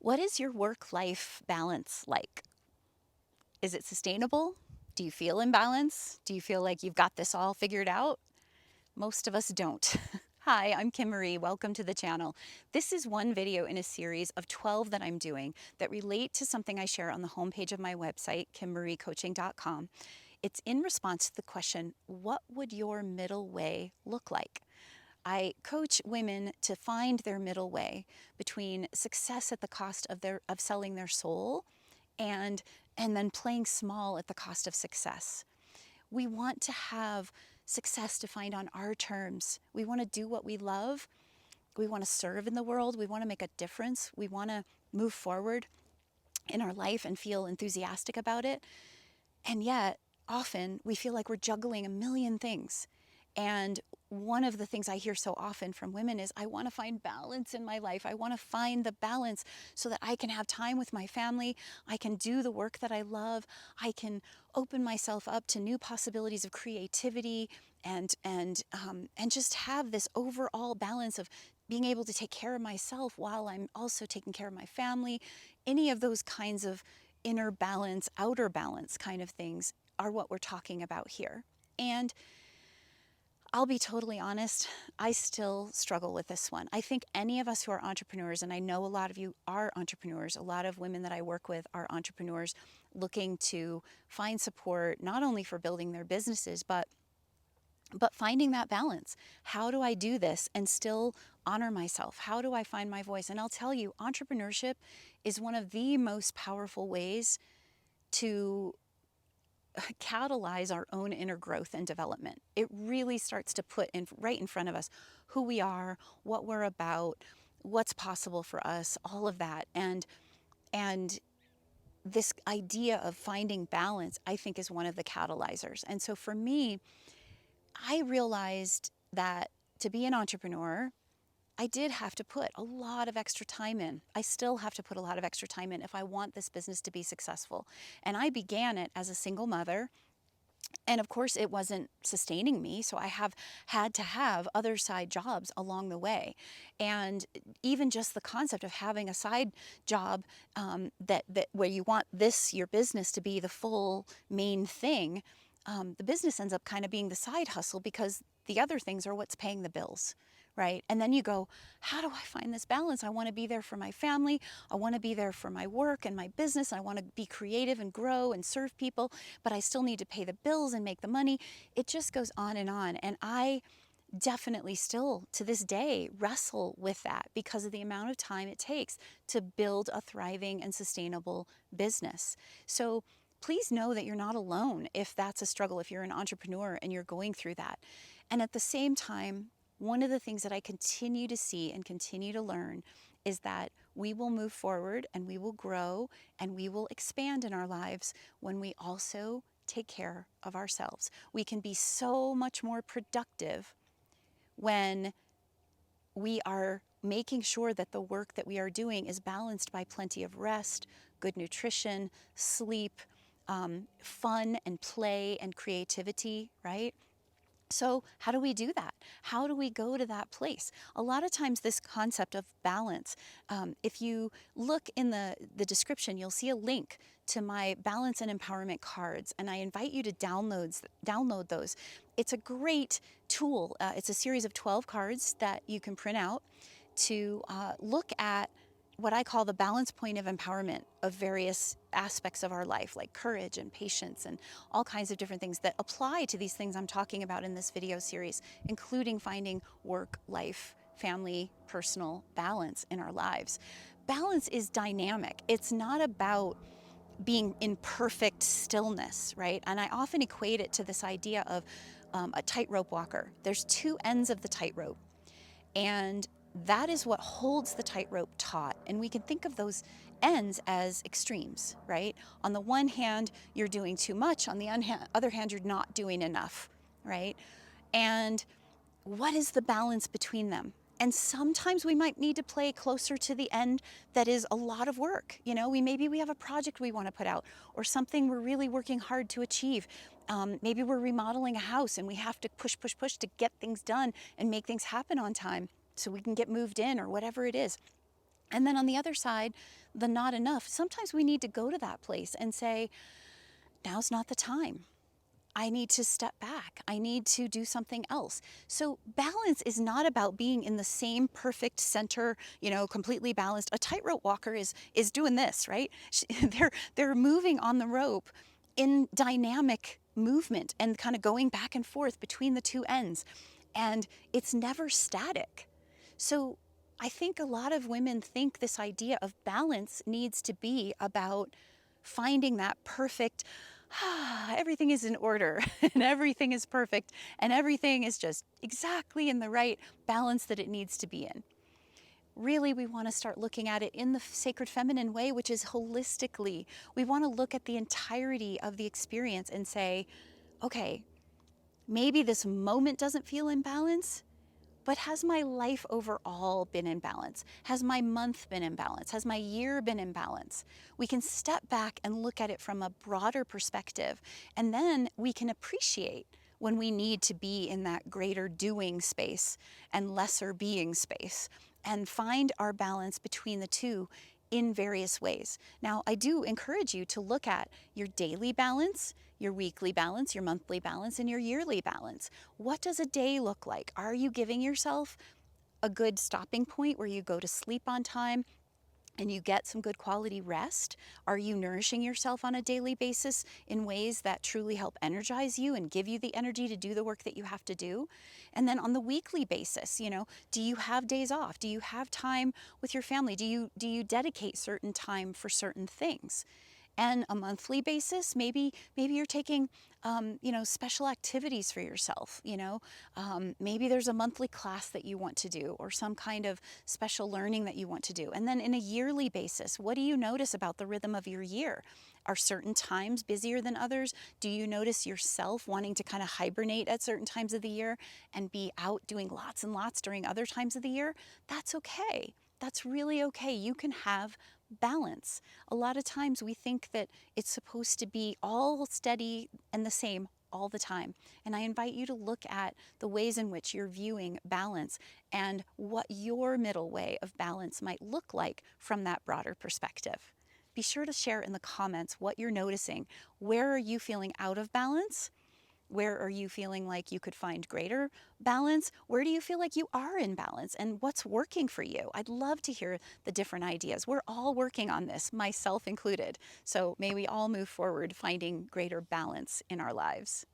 What is your work-life balance like? Is it sustainable? Do you feel in balance? Do you feel like you've got this all figured out? Most of us don't. Hi, I'm Kim Marie. Welcome to the channel. This is one video in a series of 12 that I'm doing that relate to something I share on the homepage of my website, kimmariecoaching.com. It's in response to the question, what would your middle way look like? I coach women to find their middle way between success at the cost of selling their soul and then playing small at the cost of success. We want to have success defined on our terms. We want to do what we love. We want to serve in the world. We want to make a difference. We want to move forward in our life and feel enthusiastic about it. And yet, often we feel like we're juggling a million things. And one of the things I hear so often from women is, I want to find balance in my life. I want to find the balance so that I can have time with my family. I can do the work that I love. I can open myself up to new possibilities of creativity and just have this overall balance of being able to take care of myself while I'm also taking care of my family. Any of those kinds of inner balance, outer balance kind of things are what we're talking about here. And I'll be totally honest, I still struggle with this one. I think any of us who are entrepreneurs, and I know a lot of you are entrepreneurs, a lot of women that I work with are entrepreneurs looking to find support not only for building their businesses, but finding that balance. How do I do this and still honor myself? How do I find my voice? And I'll tell you, entrepreneurship is one of the most powerful ways to catalyze our own inner growth and development. It really starts to put right in front of us who we are, what we're about, what's possible for us, all of that. And this idea of finding balance, I think, is one of the catalyzers. And so for me, I realized that to be an entrepreneur, I did have to put a lot of extra time in. I still have to put a lot of extra time in if I want this business to be successful. And I began it as a single mother. And of course, it wasn't sustaining me. So I have had to have other side jobs along the way. And even just the concept of having a side job that where you want your business to be the full main thing, the business ends up kind of being the side hustle because the other things are what's paying the bills. Right? And then you go, how do I find this balance? I want to be there for my family. I want to be there for my work and my business. I want to be creative and grow and serve people, but I still need to pay the bills and make the money. It just goes on. And I definitely still to this day wrestle with that because of the amount of time it takes to build a thriving and sustainable business. So please know that you're not alone if that's a struggle, if you're an entrepreneur and you're going through that. And at the same time, one of the things that I continue to see and continue to learn is that we will move forward and we will grow and we will expand in our lives when we also take care of ourselves. We can be so much more productive when we are making sure that the work that we are doing is balanced by plenty of rest, good nutrition, sleep, fun and play and creativity, right? So how do we do that? How do we go to that place? A lot of times this concept of balance, if you look in the description, you'll see a link to my balance and empowerment cards, and I invite you to download those. It's a great tool. It's a series of 12 cards that you can print out to look at what I call the balance point of empowerment of various aspects of our life, like courage and patience and all kinds of different things that apply to these things I'm talking about in this video series, including finding work, life, family, personal balance in our lives. Balance is dynamic. It's not about being in perfect stillness, right? And I often equate it to this idea of a tightrope walker. There's two ends of the tightrope. And that is what holds the tightrope taut. And we can think of those ends as extremes, right? On the one hand, you're doing too much. On the other hand, you're not doing enough, right? And what is the balance between them? And sometimes we might need to play closer to the end that is a lot of work. You know, maybe we have a project we want to put out or something we're really working hard to achieve. Maybe we're remodeling a house and we have to push to get things done and make things happen on time so we can get moved in or whatever it is. And then on the other side, the not enough. Sometimes we need to go to that place and say, now's not the time. I need to step back. I need to do something else. So balance is not about being in the same perfect center, completely balanced. A tightrope walker is doing this, right? They're moving on the rope in dynamic movement and kind of going back and forth between the two ends. And it's never static. So I think a lot of women think this idea of balance needs to be about finding that perfect, everything is in order and everything is perfect and everything is just exactly in the right balance that it needs to be in. Really, we want to start looking at it in the sacred feminine way, which is holistically. We want to look at the entirety of the experience and say, okay, maybe this moment doesn't feel in balance, but has my life overall been in balance? Has my month been in balance? Has my year been in balance? We can step back and look at it from a broader perspective, and then we can appreciate when we need to be in that greater doing space and lesser being space, and find our balance between the two in various ways. Now, I do encourage you to look at your daily balance, your weekly balance, your monthly balance, and your yearly balance. What does a day look like? Are you giving yourself a good stopping point where you go to sleep on time and you get some good quality rest? Are you nourishing yourself on a daily basis in ways that truly help energize you and give you the energy to do the work that you have to do? And then on the weekly basis, do you have days off? Do you have time with your family? Do you dedicate certain time for certain things? And a monthly basis, maybe you're taking special activities for yourself. Maybe there's a monthly class that you want to do or some kind of special learning that you want to do. And then in a yearly basis, what do you notice about the rhythm of your year? Are certain times busier than others? Do you notice yourself wanting to kind of hibernate at certain times of the year and be out doing lots and lots during other times of the year? That's okay. That's really okay. You can have balance. A lot of times we think that it's supposed to be all steady and the same all the time. And I invite you to look at the ways in which you're viewing balance and what your middle way of balance might look like from that broader perspective. Be sure to share in the comments what you're noticing. Where are you feeling out of balance? Where are you feeling like you could find greater balance? Where do you feel like you are in balance? And what's working for you? I'd love to hear the different ideas. We're all working on this, myself included. So may we all move forward finding greater balance in our lives.